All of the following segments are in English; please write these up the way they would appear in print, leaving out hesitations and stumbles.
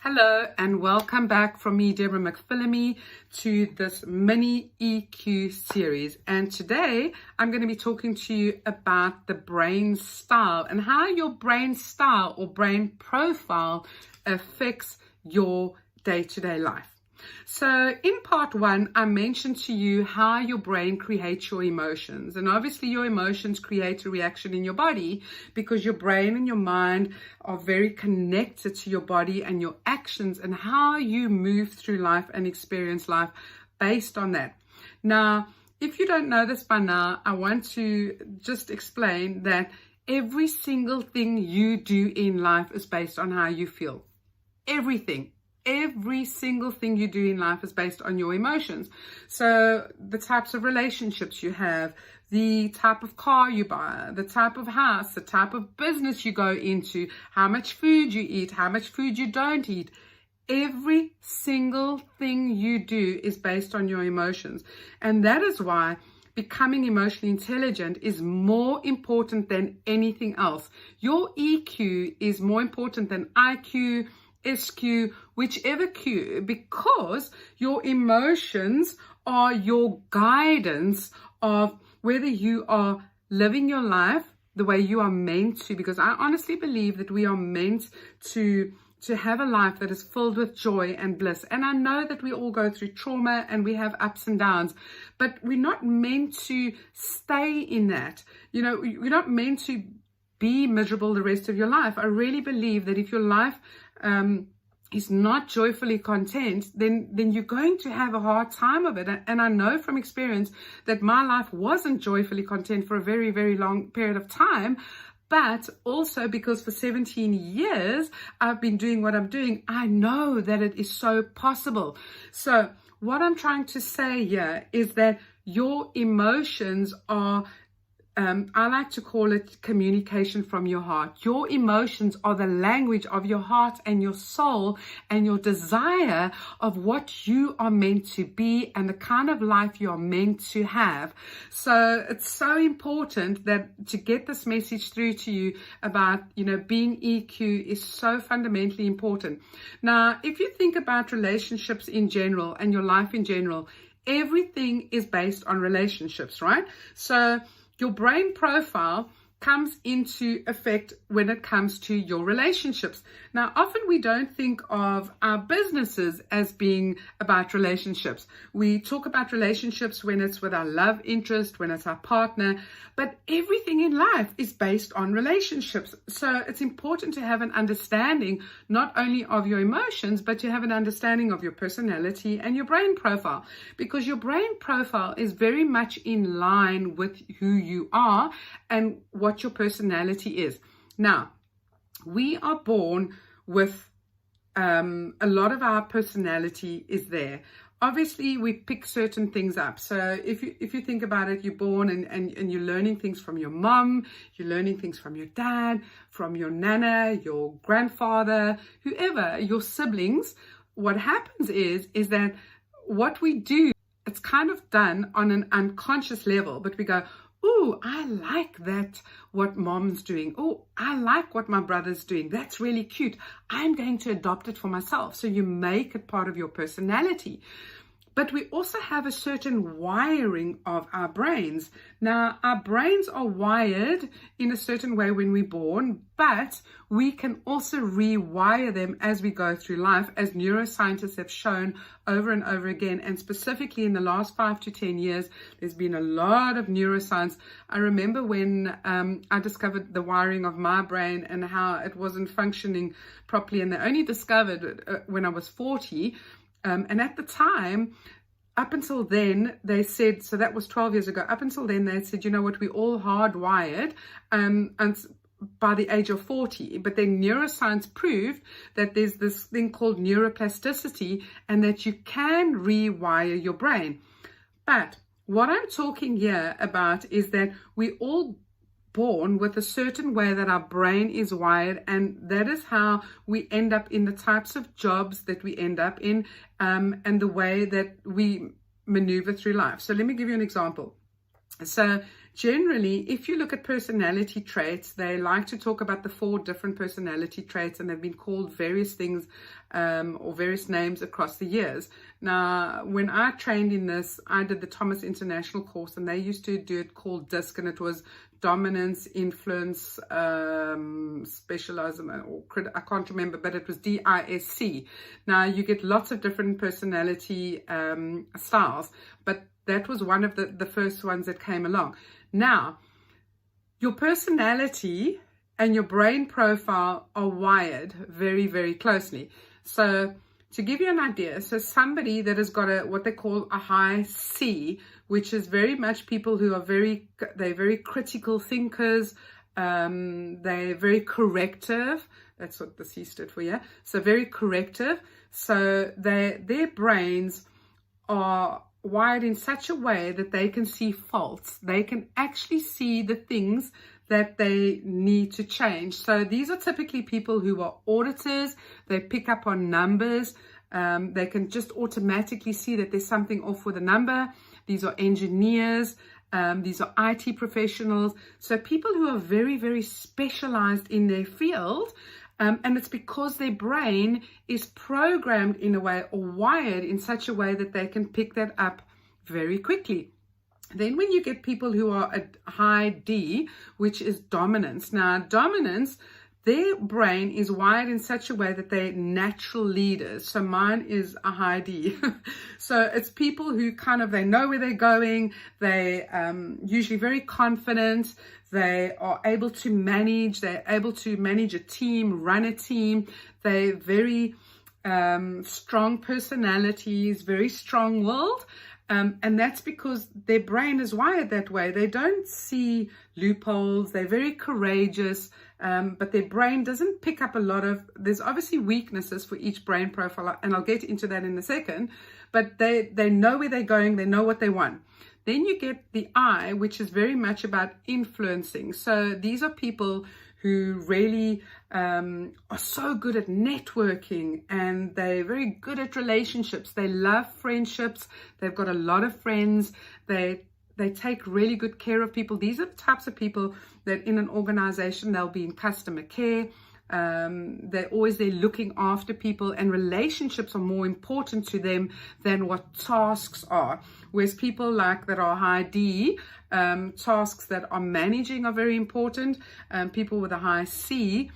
Hello and welcome back from me, Deborah McPhillamy, to this mini EQ series. And today I'm going to be talking to you about the brain style and how your brain style or brain profile affects your day-to-day life. So in part one, I mentioned to you how your brain creates your emotions. And obviously your emotions create a reaction in your body because your brain and your mind are very connected to your body and your actions and how you move through life and experience life based on that. Now, if you don't know this by now, I want to just explain that every single thing you do in life is based on how you feel. Everything. Every single thing you do in life is based on your emotions. So the types of relationships you have, the type of car you buy, the type of house, the type of business you go into, how much food you eat, how much food you don't eat. Every single thing you do is based on your emotions. And that is why becoming emotionally intelligent is more important than anything else. Your EQ is more important than IQ, SQ, whichever Q, because your emotions are your guidance of whether you are living your life the way you are meant to, because I honestly believe that we are meant to have a life that is filled with joy and bliss. And I know that we all go through trauma and we have ups and downs, but we're not meant to stay in that. You know, we're not meant to be miserable the rest of your life. I really believe that if your life is not joyfully content, then you're going to have a hard time of it. And I know from experience that my life wasn't joyfully content for a very, very long period of time. But also because for 17 years, I've been doing what I'm doing, I know that it is so possible. So what I'm trying to say here is that your emotions are I like to call it communication from your heart. Your emotions are the language of your heart and your soul and your desire of what you are meant to be and the kind of life you are meant to have. So it's so important that to get this message through to you about, being EQ is so fundamentally important. Now, if you think about relationships in general and your life in general, everything is based on relationships, right? So your brain profile comes into effect when it comes to your relationships. Now, often we don't think of our businesses as being about relationships. We talk about relationships when it's with our love interest, when it's our partner, but everything in life is based on relationships. So it's important to have an understanding not only of your emotions, but to have an understanding of your personality and your brain profile, because your brain profile is very much in line with who you are and what your personality is. Now, we are born with a lot of our personality is there. Obviously, we pick certain things up. So if you think about it, you're born and you're learning things from your mom, you're learning things from your dad, from your nana, your grandfather, whoever, your siblings. What happens is that what we do, it's kind of done on an unconscious level, but we go, oh, I like that, what mom's doing. Oh, I like what my brother's doing. That's really cute. I'm going to adopt it for myself. So you make it part of your personality. But we also have a certain wiring of our brains. Now, our brains are wired in a certain way when we're born, but we can also rewire them as we go through life, as neuroscientists have shown over and over again. And specifically in the last 5 to 10 years, there's been a lot of neuroscience. I remember when I discovered the wiring of my brain and how it wasn't functioning properly, and they only discovered it when I was 40. And at the time, up until then, they said, so that was 12 years ago, up until then, they said, you know what, we're all hardwired and by the age of 40. But then neuroscience proved that there's this thing called neuroplasticity and that you can rewire your brain. But what I'm talking here about is that we all born with a certain way that our brain is wired, and that is how we end up in the types of jobs that we end up in, and the way that we maneuver through life. So let me give you an example. So generally, if you look at personality traits, they like to talk about the 4 different personality traits, and they've been called various things or various names across the years. Now, when I trained in this, I did the Thomas International course, and they used to do it called DISC, and it was dominance, influence, specialism, or I can't remember, but it was DISC. Now, you get lots of different personality styles, but that was one of the first ones that came along. Now, your personality and your brain profile are wired very, very closely. So to give you an idea, so somebody that has got what they call a high C, which is very much people who are they're very critical thinkers, they're very corrective. That's what the C stood for, yeah? So very corrective. So their brains are wired in such a way that they can see faults. They can actually see the things that they need to change. So these are typically people who are auditors. They pick up on numbers. They can just automatically see that there's something off with a number. These are engineers. These are IT professionals. So people who are very, very specialized in their field. And it's because their brain is programmed in a way or wired in such a way that they can pick that up very quickly. Then when you get people who are at high D, which is dominance. Now, dominance, their brain is wired in such a way that they're natural leaders. So mine is a high D. So it's people who they know where they're going. They usually very confident. They are able to manage. They're able to manage a team, run a team. They're very strong personalities, very strong-willed. And that's because their brain is wired that way. They don't see loopholes. They're very courageous, but their brain doesn't pick up a lot of, there's obviously weaknesses for each brain profile, and I'll get into that in a second, but they know where they're going. They know what they want. Then you get the I, which is very much about influencing. So these are people who really are so good at networking, and they're very good at relationships. They love friendships. They've got a lot of friends. They take really good care of people. These are the types of people that in an organization, they'll be in customer care. They're always there looking after people, and relationships are more important to them than what tasks are. Whereas people that are high D, tasks that are managing are very important. People with a high C,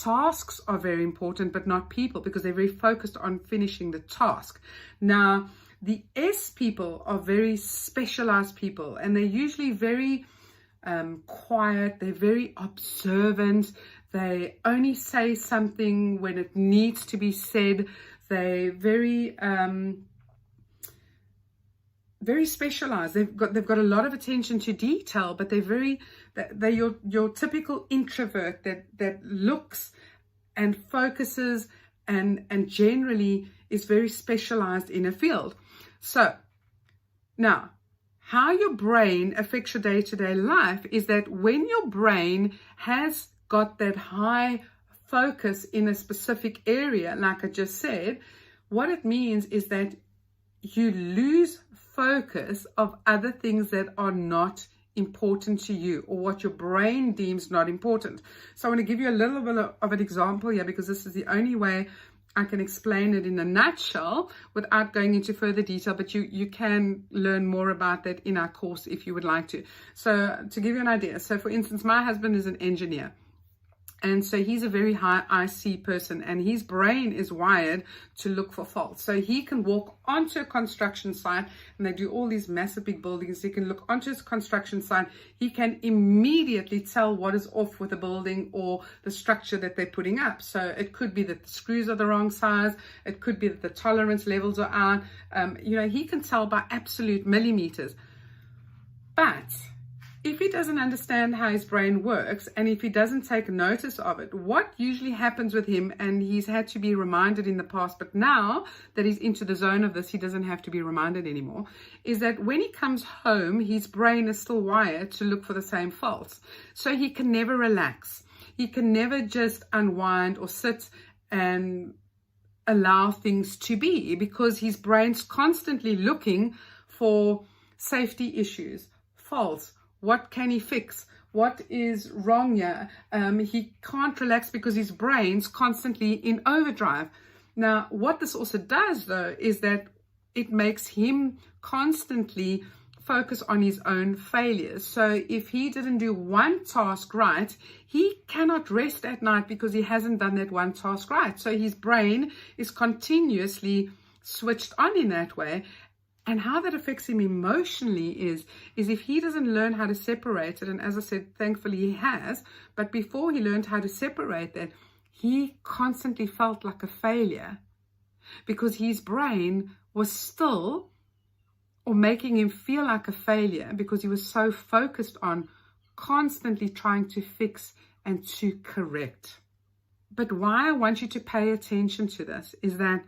tasks are very important, but not people, because they're very focused on finishing the task. Now, the S people are very specialized people, and they're usually very quiet. They're very observant. They only say something when it needs to be said. They're very very specialized. They've got a lot of attention to detail, but they're your typical introvert that looks and focuses and generally is very specialized in a field. So now, how your brain affects your day-to-day life is that when your brain has got that high focus in a specific area, like I just said, what it means is that you lose focus of other things that are not important to you, or what your brain deems not important. So I want to give you a little bit of an example here, because this is the only way I can explain it in a nutshell without going into further detail, but you can learn more about that in our course if you would like to. So to give you an idea, so for instance, my husband is an engineer. And so he's a very high IC person, and his brain is wired to look for faults. So he can walk onto a construction site, and they do all these massive big buildings. He can look onto his construction site. He can immediately tell what is off with the building or the structure that they're putting up. So it could be that the screws are the wrong size. It could be that the tolerance levels are out. He can tell by absolute millimeters. But if he doesn't understand how his brain works, and if he doesn't take notice of it, what usually happens with him, and he's had to be reminded in the past, but now that he's into the zone of this, he doesn't have to be reminded anymore, is that when he comes home, his brain is still wired to look for the same faults. So he can never relax. He can never just unwind or sit and allow things to be, because his brain's constantly looking for safety issues, faults, What can he fix? What is wrong here? He can't relax because his brain's constantly in overdrive. Now, what this also does, though, is that it makes him constantly focus on his own failures. So if he didn't do one task right, he cannot rest at night because he hasn't done that one task right. So his brain is continuously switched on in that way. And how that affects him emotionally is if he doesn't learn how to separate it, and as I said, thankfully he has, but before he learned how to separate that, he constantly felt like a failure because his brain was still, or making him feel like a failure because he was so focused on constantly trying to fix and to correct. But why I want you to pay attention to this is that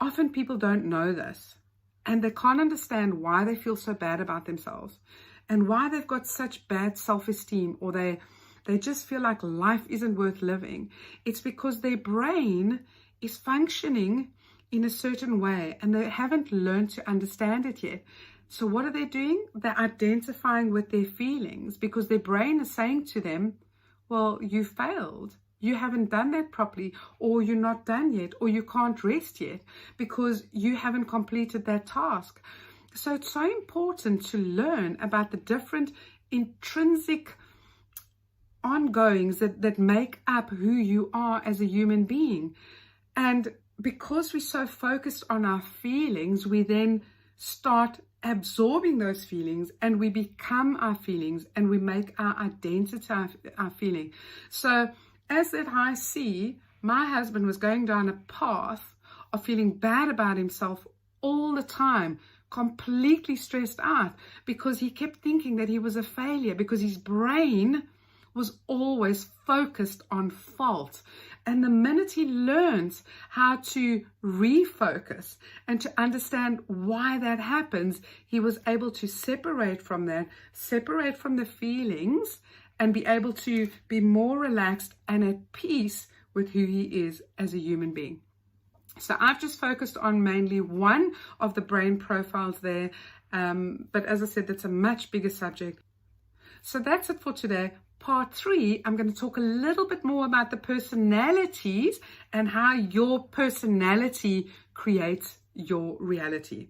often people don't know this, and they can't understand why they feel so bad about themselves and why they've got such bad self-esteem, or they just feel like life isn't worth living. It's because their brain is functioning in a certain way and they haven't learned to understand it yet. So what are they doing? They're identifying with their feelings because their brain is saying to them, well, you failed. You haven't done that properly, or you're not done yet, or you can't rest yet because you haven't completed that task. So it's so important to learn about the different intrinsic ongoings that make up who you are as a human being. And because we're so focused on our feelings, we then start absorbing those feelings and we become our feelings and we make our identity our feeling. So as that I see, my husband was going down a path of feeling bad about himself all the time, completely stressed out because he kept thinking that he was a failure because his brain was always focused on fault. And the minute he learns how to refocus and to understand why that happens, he was able to separate from that, separate from the feelings, and be able to be more relaxed and at peace with who he is as a human being. So I've just focused on mainly one of the brain profiles there. But as I said, that's a much bigger subject. So that's it for today. Part 3, I'm going to talk a little bit more about the personalities and how your personality creates your reality.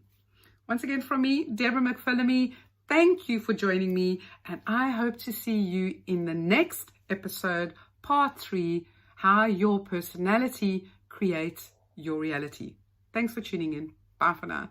Once again from me, Deborah McPhillamy, thank you for joining me, and I hope to see you in the next episode, part 3, how your personality creates your reality. Thanks for tuning in. Bye for now.